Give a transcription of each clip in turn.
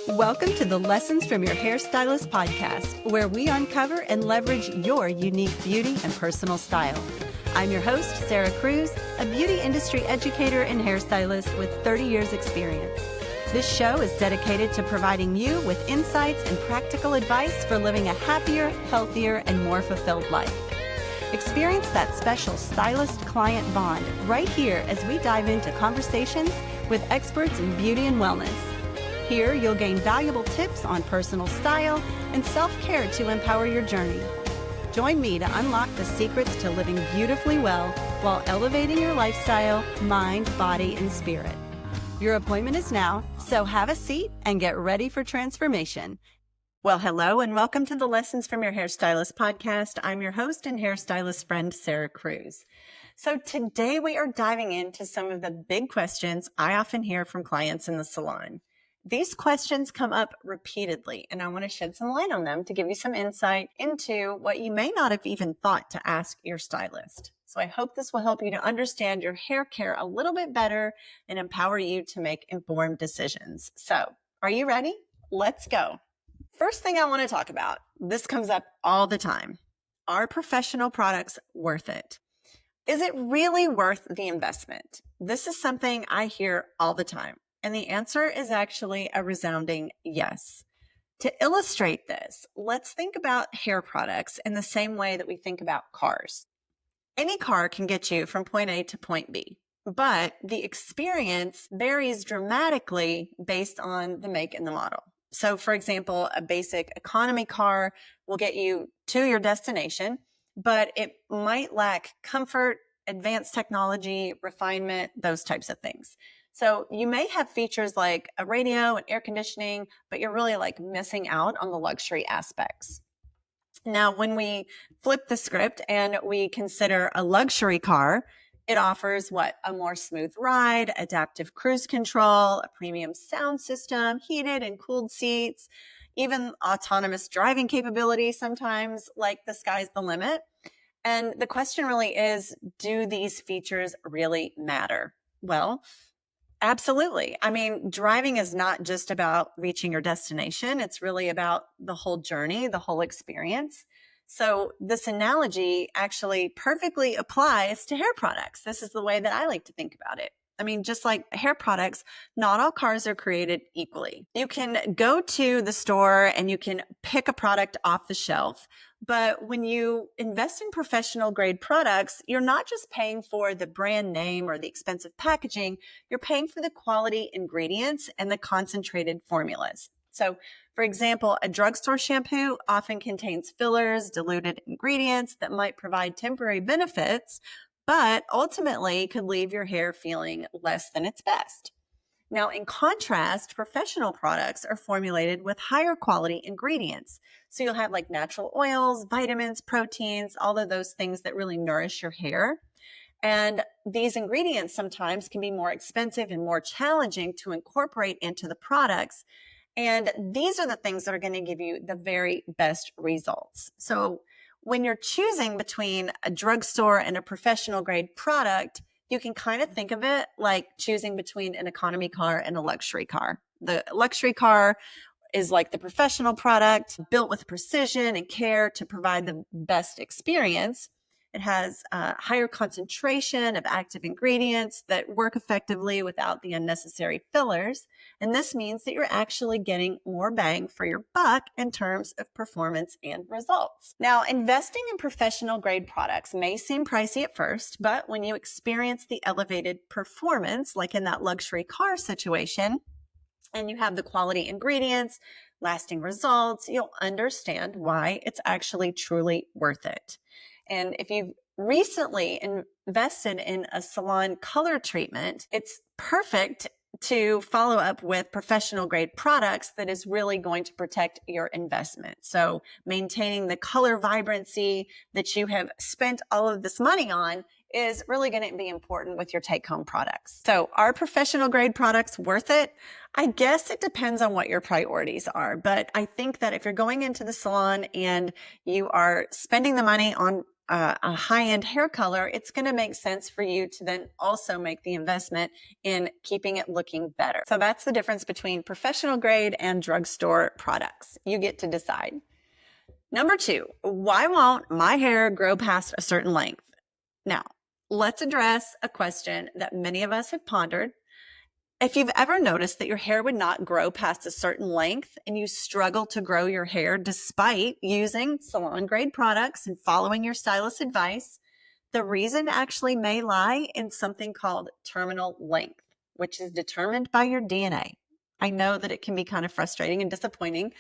Welcome to the Lessons from Your Hairstylist podcast, where we uncover and leverage your unique beauty and personal style. I'm your host, Sarah Cruz, a beauty industry educator and hairstylist with 30 years experience. This show is dedicated to providing you with insights and practical advice for living a happier, healthier, and more fulfilled life. Experience that special stylist-client bond right here as we dive into conversations with experts in beauty and wellness. Here, you'll gain valuable tips on personal style and self-care to empower your journey. Join me to unlock the secrets to living beautifully well while elevating your lifestyle, mind, body, and spirit. Your appointment is now, so have a seat and get ready for transformation. Well, hello and welcome to the Lessons from Your Hairstylist podcast. I'm your host and hairstylist friend, Sarah Cruz. So today we are diving into some of the big questions I often hear from clients in the salon. These questions come up repeatedly, and I want to shed some light on them to give you some insight into what you may not have even thought to ask your stylist. So I hope this will help you to understand your hair care a little bit better and empower you to make informed decisions. So, are you ready? Let's go. First thing I want to talk about, this comes up all the time. Are professional products worth it? Is it really worth the investment? This is something I hear all the time. And the answer is actually a resounding yes. To illustrate this, let's think about hair products in the same way that we think about cars. Any car can get you from point A to point B, but the experience varies dramatically based on the make and the model. So for example, a basic economy car will get you to your destination, but it might lack comfort, advanced technology, refinement, those types of things. So you may have features like a radio and air conditioning, but you're really missing out on the luxury aspects. Now, when we flip the script and we consider a luxury car, it offers a more smooth ride, adaptive cruise control, a premium sound system, heated and cooled seats, even autonomous driving capability sometimes, like the sky's the limit. And the question really is, do these features really matter? Well, absolutely. I mean, driving is not just about reaching your destination. It's really about the whole journey, the whole experience. So this analogy actually perfectly applies to hair products. This is the way that I like to think about it. I mean, just like hair products, not all cars are created equally. You can go to the store and you can pick a product off the shelf. But when you invest in professional grade products, you're not just paying for the brand name or the expensive packaging, you're paying for the quality ingredients and the concentrated formulas. So, for example, a drugstore shampoo often contains fillers, diluted ingredients that might provide temporary benefits, but ultimately could leave your hair feeling less than its best. Now, in contrast, professional products are formulated with higher quality ingredients. So you'll have natural oils, vitamins, proteins, all of those things that really nourish your hair. And these ingredients sometimes can be more expensive and more challenging to incorporate into the products. And these are the things that are going to give you the very best results. So when you're choosing between a drugstore and a professional grade product, you can kind of think of it like choosing between an economy car and a luxury car. The luxury car is like the professional product, built with precision and care to provide the best experience. It has a higher concentration of active ingredients that work effectively without the unnecessary fillers. And this means that you're actually getting more bang for your buck in terms of performance and results. Now, investing in professional grade products may seem pricey at first, but when you experience the elevated performance, like in that luxury car situation, and you have the quality ingredients, lasting results, you'll understand why it's actually truly worth it. And if you've recently invested in a salon color treatment, it's perfect to follow up with professional grade products that is really going to protect your investment. So maintaining the color vibrancy that you have spent all of this money on is really going to be important with your take-home products. So are professional grade products worth it? I guess it depends on what your priorities are. But I think that if you're going into the salon and you are spending the money on a high-end hair color, it's going to make sense for you to then also make the investment in keeping it looking better. So that's the difference between professional grade and drugstore products. You get to decide. Number 2, why won't my hair grow past a certain length? Now, let's address a question that many of us have pondered. If you've ever noticed that your hair would not grow past a certain length and you struggle to grow your hair despite using salon grade products and following your stylist's advice, the reason actually may lie in something called terminal length, which is determined by your DNA. I know that it can be kind of frustrating and disappointing,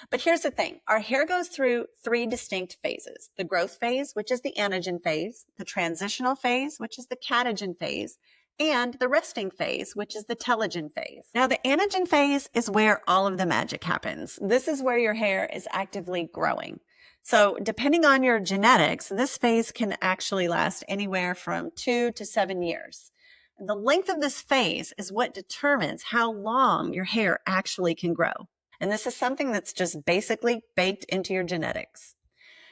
but here's the thing. Our hair goes through 3 distinct phases: the growth phase, which is the anagen phase, the transitional phase, which is the catagen phase, and the resting phase, which is the telogen phase. Now, the anagen phase is where all of the magic happens. This is where your hair is actively growing. So depending on your genetics, this phase can actually last anywhere from 2 to 7 years. And the length of this phase is what determines how long your hair actually can grow. And this is something that's just basically baked into your genetics.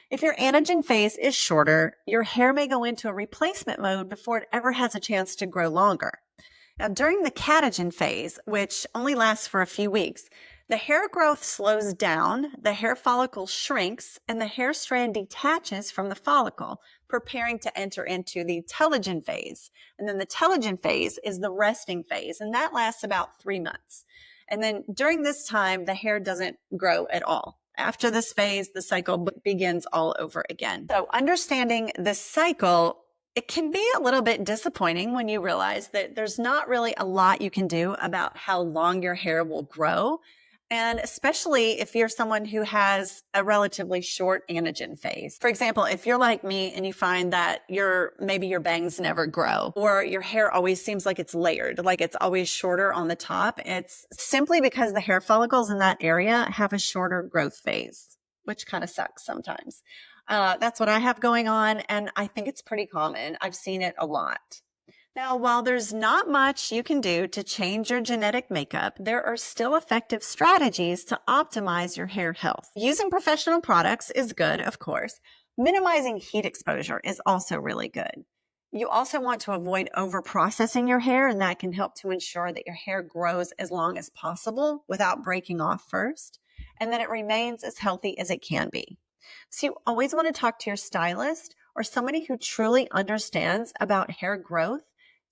If your anagen phase is shorter, your hair may go into a replacement mode before it ever has a chance to grow longer. Now, during the catagen phase, which only lasts for a few weeks, the hair growth slows down, the hair follicle shrinks, and the hair strand detaches from the follicle, preparing to enter into the telogen phase. And then the telogen phase is the resting phase, and that lasts about 3 months. And then during this time, the hair doesn't grow at all. After this phase, the cycle begins all over again. So understanding this cycle, it can be a little bit disappointing when you realize that there's not really a lot you can do about how long your hair will grow. And especially if you're someone who has a relatively short anagen phase. For example, if you're like me and you find that maybe your bangs never grow, or your hair always seems like it's layered, like it's always shorter on the top, it's simply because the hair follicles in that area have a shorter growth phase, which kind of sucks sometimes. That's what I have going on, and I think it's pretty common. I've seen it a lot. Now, while there's not much you can do to change your genetic makeup, there are still effective strategies to optimize your hair health. Using professional products is good, of course. Minimizing heat exposure is also really good. You also want to avoid over-processing your hair, and that can help to ensure that your hair grows as long as possible without breaking off first, and that it remains as healthy as it can be. So you always want to talk to your stylist or somebody who truly understands about hair growth,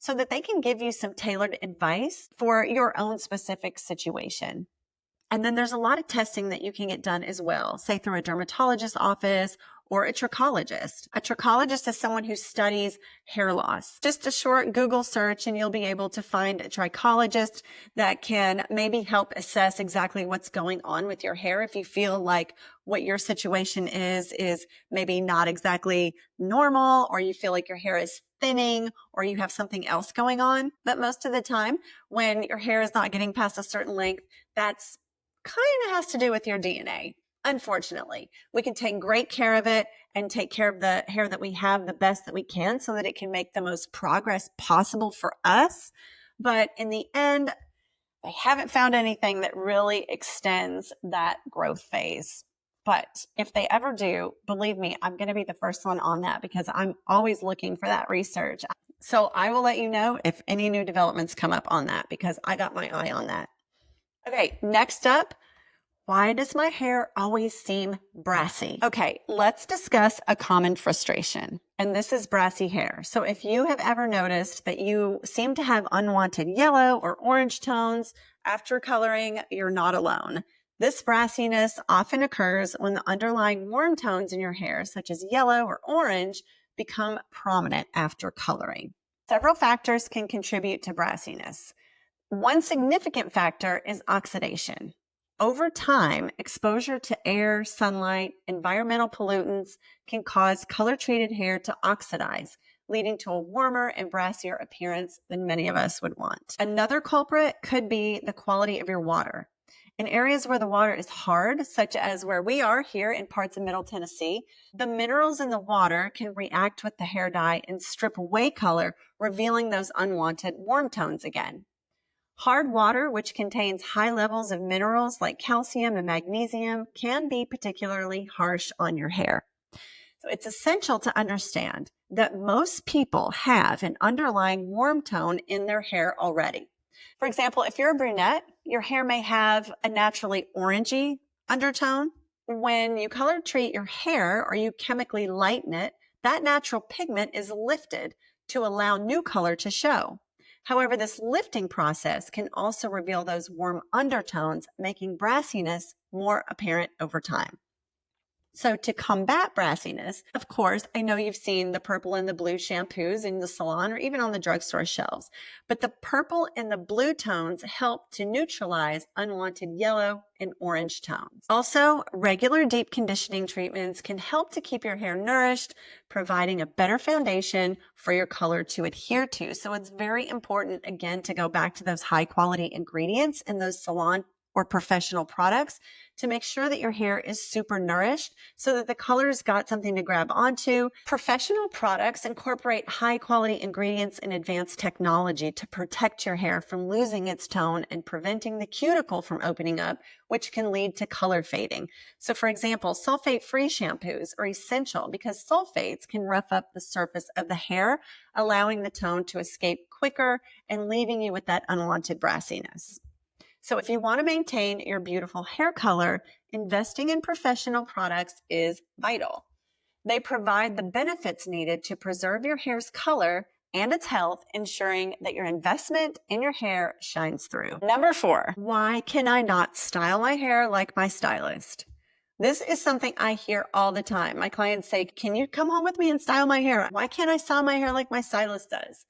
so that they can give you some tailored advice for your own specific situation. And then there's a lot of testing that you can get done as well, say through a dermatologist's office or a trichologist. A trichologist is someone who studies hair loss. Just a short Google search and you'll be able to find a trichologist that can maybe help assess exactly what's going on with your hair. If you feel like what your situation is maybe not exactly normal, or you feel like your hair is thinning, or you have something else going on. But most of the time, when your hair is not getting past a certain length, that's kind of has to do with your DNA. Unfortunately, we can take great care of it and take care of the hair that we have the best that we can so that it can make the most progress possible for us. But in the end, I haven't found anything that really extends that growth phase. But if they ever do, believe me, I'm going to be the first one on that because I'm always looking for that research. So I will let you know if any new developments come up on that because I got my eye on that. Okay, next up, why does my hair always seem brassy? Okay, let's discuss a common frustration, and this is brassy hair. So if you have ever noticed that you seem to have unwanted yellow or orange tones after coloring, you're not alone. This brassiness often occurs when the underlying warm tones in your hair, such as yellow or orange, become prominent after coloring. Several factors can contribute to brassiness. One significant factor is oxidation. Over time, exposure to air, sunlight, environmental pollutants can cause color-treated hair to oxidize, leading to a warmer and brassier appearance than many of us would want. Another culprit could be the quality of your water. In areas where the water is hard, such as where we are here in parts of Middle Tennessee, the minerals in the water can react with the hair dye and strip away color, revealing those unwanted warm tones again. Hard water, which contains high levels of minerals like calcium and magnesium, can be particularly harsh on your hair. So it's essential to understand that most people have an underlying warm tone in their hair already. For example, if you're a brunette, your hair may have a naturally orangey undertone. When you color treat your hair or you chemically lighten it, that natural pigment is lifted to allow new color to show. However, this lifting process can also reveal those warm undertones, making brassiness more apparent over time. So to combat brassiness, of course, I know you've seen the purple and the blue shampoos in the salon or even on the drugstore shelves, but the purple and the blue tones help to neutralize unwanted yellow and orange tones. Also, regular deep conditioning treatments can help to keep your hair nourished, providing a better foundation for your color to adhere to. So it's very important, again, to go back to those high quality ingredients in those salon or professional products to make sure that your hair is super nourished so that the color's got something to grab onto. Professional products incorporate high quality ingredients and advanced technology to protect your hair from losing its tone and preventing the cuticle from opening up, which can lead to color fading. So for example, sulfate-free shampoos are essential because sulfates can rough up the surface of the hair, allowing the tone to escape quicker and leaving you with that unwanted brassiness. So if you want to maintain your beautiful hair color, investing in professional products is vital. They provide the benefits needed to preserve your hair's color and its health, ensuring that your investment in your hair shines through. Number 4, why can I not style my hair like my stylist? This is something I hear all the time. My clients say, can you come home with me and style my hair? Why can't I style my hair like my stylist does?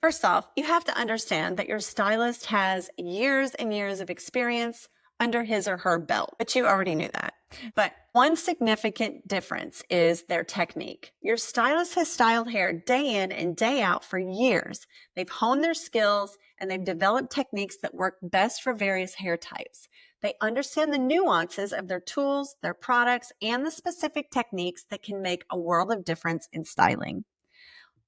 First off, you have to understand that your stylist has years and years of experience under his or her belt, but you already knew that. But one significant difference is their technique. Your stylist has styled hair day in and day out for years. They've honed their skills and they've developed techniques that work best for various hair types. They understand the nuances of their tools, their products, and the specific techniques that can make a world of difference in styling.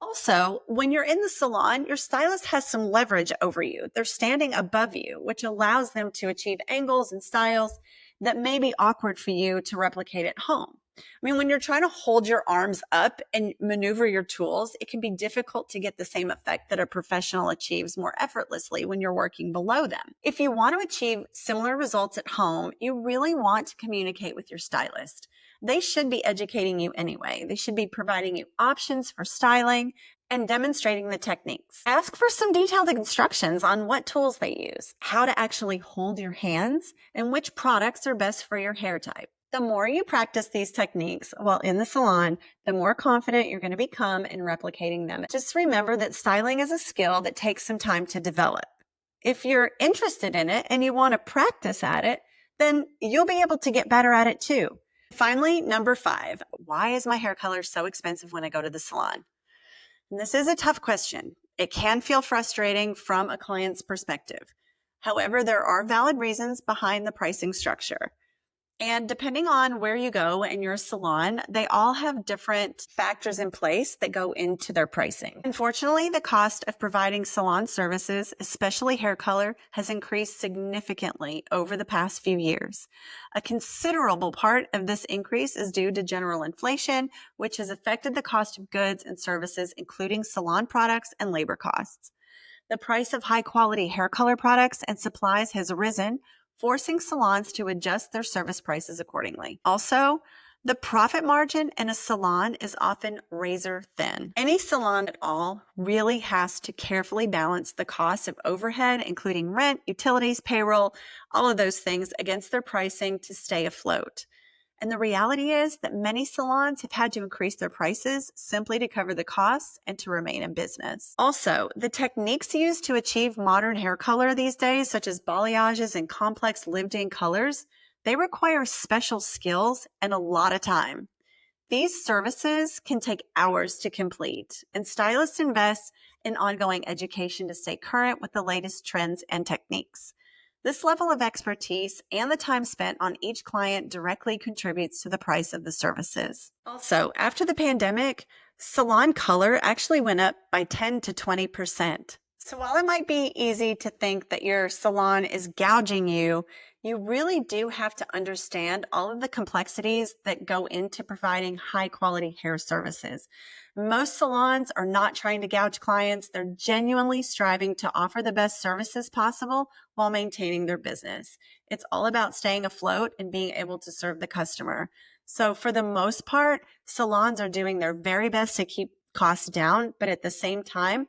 Also, when you're in the salon, your stylist has some leverage over you. They're standing above you, which allows them to achieve angles and styles that may be awkward for you to replicate at home. I mean, when you're trying to hold your arms up and maneuver your tools, it can be difficult to get the same effect that a professional achieves more effortlessly when you're working below them. If you want to achieve similar results at home, you really want to communicate with your stylist. They should be educating you anyway. They should be providing you options for styling and demonstrating the techniques. Ask for some detailed instructions on what tools they use, how to actually hold your hands, and which products are best for your hair type. The more you practice these techniques while in the salon, the more confident you're going to become in replicating them. Just remember that styling is a skill that takes some time to develop. If you're interested in it and you want to practice at it, then you'll be able to get better at it too. Finally, number 5, why is my hair color so expensive when I go to the salon? And this is a tough question. It can feel frustrating from a client's perspective. However, there are valid reasons behind the pricing structure. And depending on where you go in your salon, they all have different factors in place that go into their pricing. Unfortunately, the cost of providing salon services, especially hair color, has increased significantly over the past few years. A considerable part of this increase is due to general inflation, which has affected the cost of goods and services, including salon products and labor costs. The price of high-quality hair color products and supplies has risen, forcing salons to adjust their service prices accordingly. Also, the profit margin in a salon is often razor thin. Any salon at all really has to carefully balance the cost of overhead, including rent, utilities, payroll, all of those things against their pricing to stay afloat. And the reality is that many salons have had to increase their prices simply to cover the costs and to remain in business. Also, the techniques used to achieve modern hair color these days, such as balayages and complex lived-in colors, they require special skills and a lot of time. These services can take hours to complete, and stylists invest in ongoing education to stay current with the latest trends and techniques. This level of expertise and the time spent on each client directly contributes to the price of the services. Also, after the pandemic, salon color actually went up by 10 to 20%. So while it might be easy to think that your salon is gouging you, You really do have to understand all of the complexities that go into providing high quality hair services. Most salons are not trying to gouge clients. They're genuinely striving to offer the best services possible while maintaining their business. It's all about staying afloat and being able to serve the customer. So for the most part, salons are doing their very best to keep costs down, but at the same time,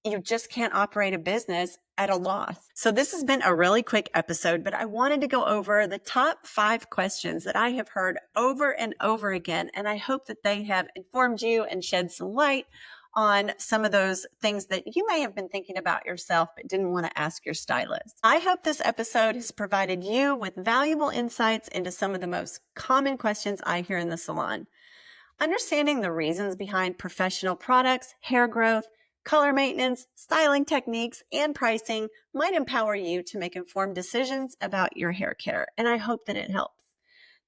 you just can't operate a business at a loss. So this has been a really quick episode, but I wanted to go over the top 5 questions that I have heard over and over again. And I hope that they have informed you and shed some light on some of those things that you may have been thinking about yourself, but didn't want to ask your stylist. I hope this episode has provided you with valuable insights into some of the most common questions I hear in the salon. Understanding the reasons behind professional products, hair growth, color maintenance, styling techniques, and pricing might empower you to make informed decisions about your hair care, and I hope that it helps.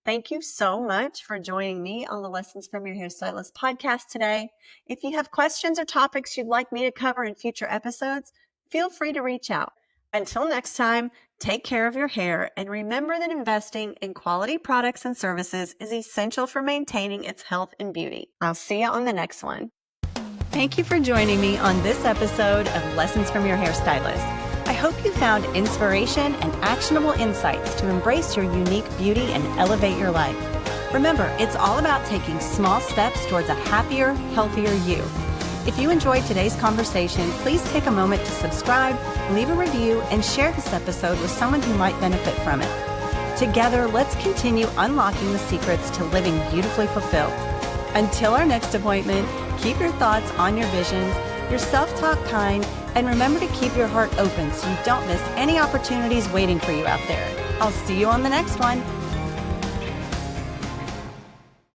Thank you so much for joining me on the Lessons from Your Hairstylist podcast today. If you have questions or topics you'd like me to cover in future episodes, feel free to reach out. Until next time, take care of your hair and remember that investing in quality products and services is essential for maintaining its health and beauty. I'll see you on the next one. Thank you for joining me on this episode of Lessons from Your Hairstylist. I hope you found inspiration and actionable insights to embrace your unique beauty and elevate your life. Remember, it's all about taking small steps towards a happier, healthier you. If you enjoyed today's conversation, please take a moment to subscribe, leave a review, and share this episode with someone who might benefit from it. Together, let's continue unlocking the secrets to living beautifully fulfilled. Until our next appointment, keep your thoughts on your visions, your self-talk kind, and remember to keep your heart open so you don't miss any opportunities waiting for you out there. I'll see you on the next one.